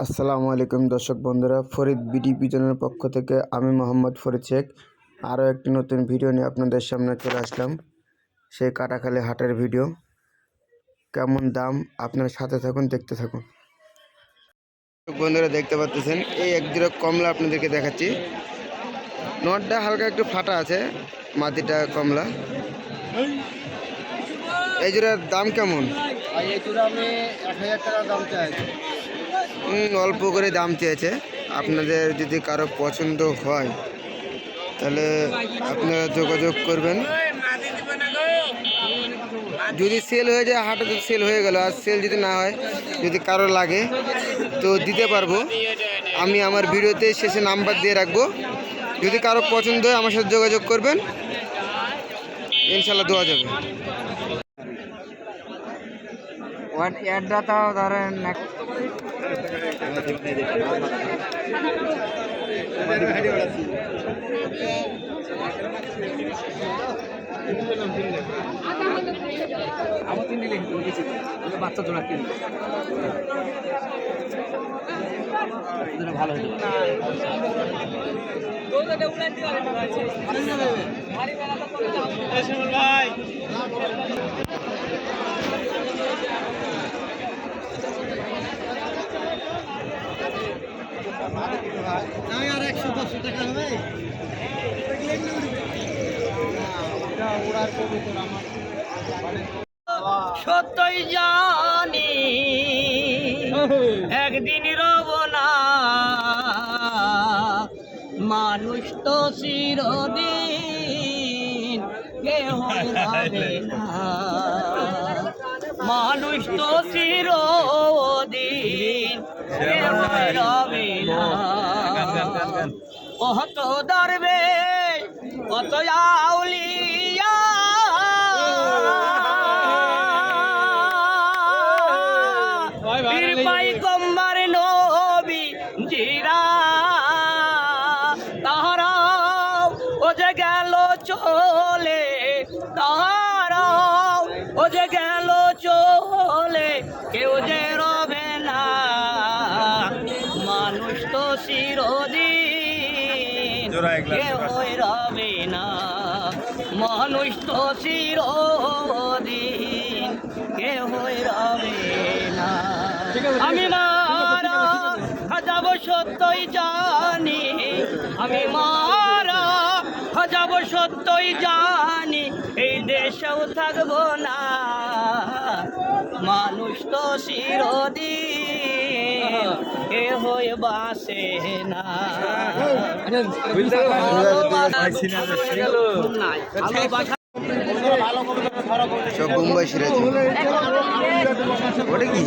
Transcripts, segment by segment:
আসসালামু আলাইকুম দর্শক বন্ধুরা, ফরিদ বিডিপি চ্যানেলের পক্ষ থেকে আমি মোহাম্মদ ফরিদ শেখ আরও একটি নতুন ভিডিও নিয়ে আপনাদের সামনে চলে আসলাম। সেই কাটাখালী হাটের ভিডিও। কেমন দাম, আপনার সাথে থাকুন, দেখতে থাকুন। বন্ধুরা দেখতে পাচ্ছেন এই এক জোড়া কমলা আপনাদেরকে দেখাচ্ছি। নটটা হালকা একটু ফাটা আছে, মাটিটা কমলা। এই জোড়ার দাম কেমন? এই জোড়া আমি 1000 টাকা দাম চাইছি। অল্প করে দাম চেয়েছে। আপনাদের যদি কারো পছন্দ হয় তাহলে আপনারা যোগাযোগ করবেন। যদি সেল হয়ে যায় হাটে তো সেল হয়ে গেল, আর সেল যদি না হয়, যদি কারো লাগে তো দিতে পারবো। আমি আমার ভিডিওতে শেষে নাম্বার দিয়ে রাখবো। যদি কারো পছন্দ হয় আমার সাথে যোগাযোগ করবেন, ইনশাল্লাহ দেওয়া যাবে। অ্যাডটাও ধরেন বাচ্চা জোড়া কিনবে ভালো হতো। ভাই আর 110 টাকা হবে। সত্যই জানি একদিন রব না, মানুষ তো চিরদিন কেহ রবে না, মানুষ তো চিরদিন কেহ রবে না। কত দরবেশ কত আউলিয়া পয়গম্বর নবী জিরা তাহারাও ও যে গেল চলে, তাহারাও ও যে গেল চলে, কেউ যে রবে না, মানুষ তো চিরদিন কেউ রবে না, মানুষ তো চিরদিন কেউ রবে না। আমি মারা যাব সত্যই জানি, আমি মারা যাব সত্যই জানি, এই দেশেও থাকবো না, মানুষ তো চিরদিন এ হয়ে বাসে না। সব মুম্বাই সিরাজ। ওটা কি?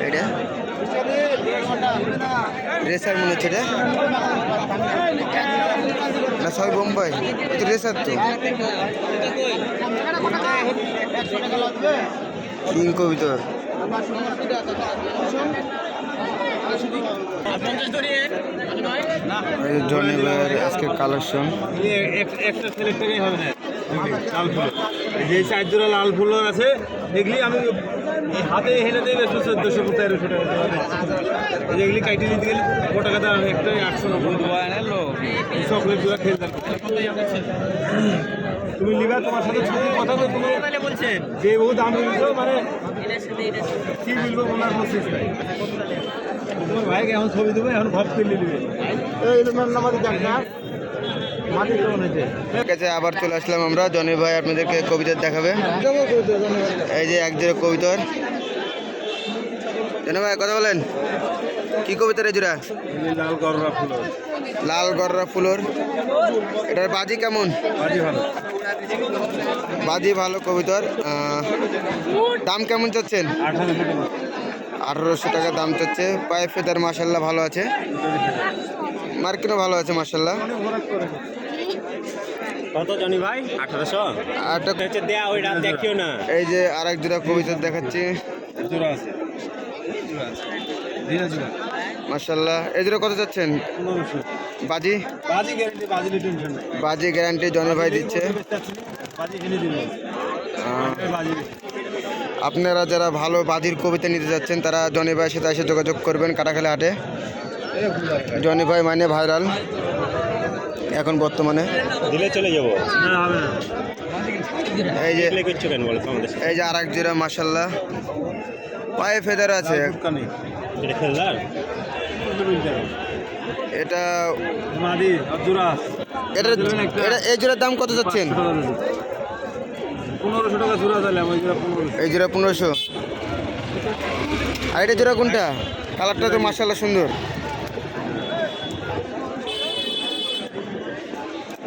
এটা রেসার মনে হচ্ছে, এটা না সবাই বোম্বাই, তো রেসার তো কিং কবিতর। জনি ভাইয়ের আজকে কালেকশন একটা সিলেক্টরই হবে না। লাল ফুল, যে 4 জোড়া লাল ফুলের আছে, এগুলি আমি হাতে হেলে দিয়ে 1400 1300 টাকা এগুলি কাইটে নিতে গেলে কত টাকা দাম? একটাই 890 চকলেট জোড়া খেলতে। তুমি লিবা, তোমার সাথে ছবি কথা তো তুমি বলছেন যে বহু দাম বলছো, মানে কি বলবো ওনার কোশিশ নাই। তোমার ভাইকে এখন ছবি দেবে, এখন ভাব তুলে নেবে। ঠিক আছে, আবার চলে আসলাম আমরা। জনি ভাই আপনাদেরকে কবিতা দেখাবে। এই যে এক জোড়া কবিতর। জনি ভাই কথা বলেন, কি কবিতার এই জোড়া? লাল গররা ফুল, লাল গররা ফুলর। এটার বাজি কেমন? বাজি ভালো, বাজি ভালো কবিতর। দাম কেমন চাচ্ছেন? 1800 টাকা দাম চাচ্ছে। পায়ে ফেদার মাশাল্লাহ ভালো আছে, মার্কেটও ভালো আছে মাশাল্লাহ। কত জানি ভাই? 1800 হচ্ছে দেয়া, ওইটা দেখিও না। এই যে আরেক জোড়া কবিতর দেখাচ্ছি, জোড়া আছে মাশাল্লাহ। এই জোড়া কত চাচ্ছেন? 1500। বাজি বাজি গ্যারান্টি, বাজি টেনশন নাই। বাজি গ্যারান্টি জনি ভাই দিচ্ছে। বাজি কিনে দিবেন, বাজি আপনারা যারা ভালো বাজির কবিতা নিতে যাচ্ছেন তারা জনি ভাইয়ের সাথে এসে যোগাযোগ করবেন কাটাখালী হাটে। জনি ভাই মানে ভাইরাল এখন বর্তমানে। দিলে চলে যাবো না হবে না। এই যে দিলে কিচ্ছু কেন বলো আমাদের এই যে আরেক জোড়া মাশাল্লাহ পায়ে ফেদার আছে। এটা খেলদার এটা মাদি জোড়া এটা এই জোড়ার দাম কত যাচ্ছেন? 1500 টাকা জোড়া দিলাম ওই জোড়া 1500। এই জোড়া 1500। আর এটা জোড়া কোনটা? কালারটা তো মাশাল্লাহ সুন্দর।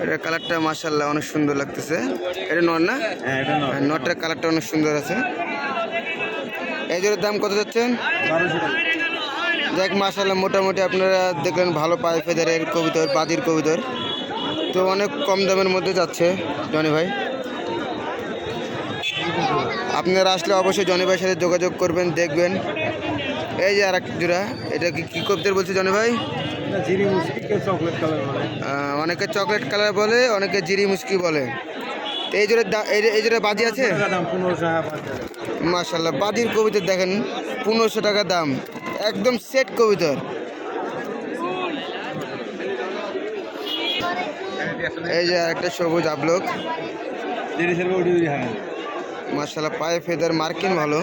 এটা কালারটা মাশাল্লাহ অনেক সুন্দর লাগতেছে। এটা নর না? হ্যাঁ এটা নর। নরটার কালারটা অনেক সুন্দর আছে। এই জোড়ার দাম কত যাচ্ছেন? 1200 টাকা। দেখ মাশাল্লাহ মোটামুটি আপনারা দেখলেন ভালো পায়ে ফেদারের কবিতর বাজির কবিতর তো অনেক কম দামের মধ্যে যাচ্ছে জনি ভাই। আপনারা আসলে অবশ্যই জনি ভাইয়ের সাথে যোগাযোগ করবেন দেখবেন। এই যে আর এক জোড়া এটা কি কবিতর বলছে জনি ভাই? জিরি মুসকি চকলেট কালার বলে। অনেকে চকলেট কালার বলে অনেকে জিরি মুসকি বলে। তো এই জোড়া এই জোড়া বাজি আছে? দাম 1500 টাকা। মাশাল্লাহ বাজির কবিতর দেখেন 1500 টাকা দাম একদম সেট কবিতর। এই যে একটা সবুজ আবলোক মাশাল্লাহ পায়ে ফেদার মার্কিন ভালো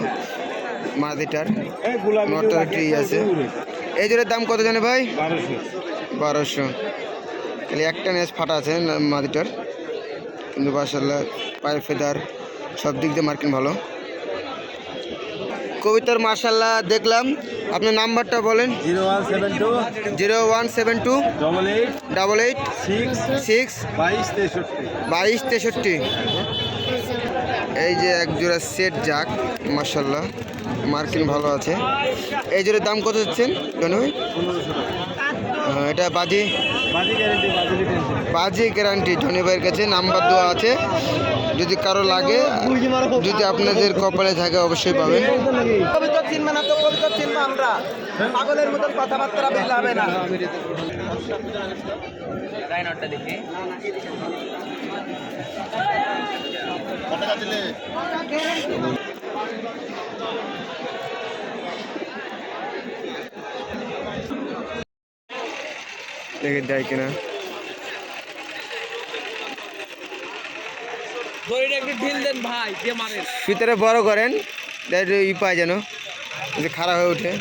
মাদিটার নটার ট্রি আছে। এই জোরের দাম কত জানে ভাই? 1200। খালি একটা নেস ফাটা আছে মাদিটার কিন্তু মাশাল্লাহ পায়ে ফেদার সব দিক দিয়ে মার্কিন ভালো কবিতার মাশাল্লাহ দেখলাম। আপনার নাম্বারটা বলেন। 0172 88 6 22 63। এই যে এক জোড়া সেট যাক মাশাল্লাহ মার্কিন ভালো আছে। এই জোড়ার দাম কত হচ্ছেন জানো ভাই? এটা বাজি গ্যারান্টি জনি ভাইয়ের কাছে নাম্বার দেওয়া আছে যদি কারো লাগে যদি আপনাদের কপালে থাকে অবশ্যই পাবেন। কবিতা চিনবে না তো কবিতা চিনবো আমরা পাগলের মতন কথাবার্তা বললে হবে না। দেখি দেখে দেয় কিনা একটু ঢিল দেন ভাই দিয়ে মারেন ভিতরে বড় করেন ই পায় যেন খারাপ হয়ে ওঠে।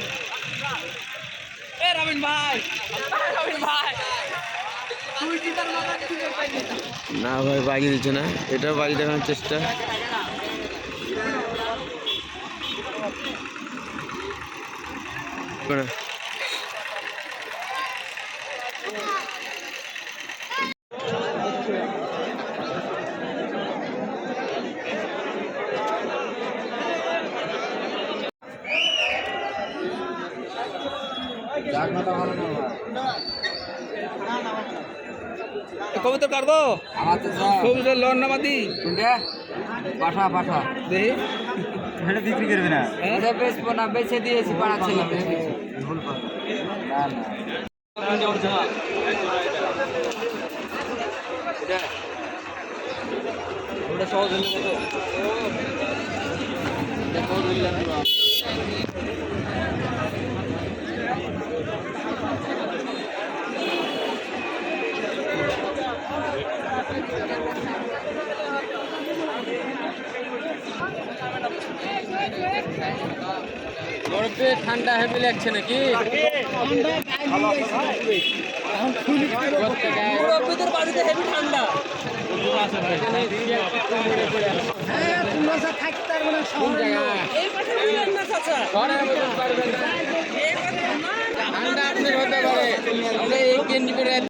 না ভাই বাজি দিচ্ছে না এটা বাজি দেখানোর চেষ্টা। কবিতা কাটবো কবিতা লন নামাদি পাঠা পাঠা দেখি এটা বিক্রি করবে না। এটা বেচবো না বেচে দিয়েছি পাড়া ছেলে ওটা সহজ বরফে ঠান্ডা হেভি লাগছে নাকি? বাড়িতে হেভি ঠান্ডা ঠান্ডা আপনি হতে পারে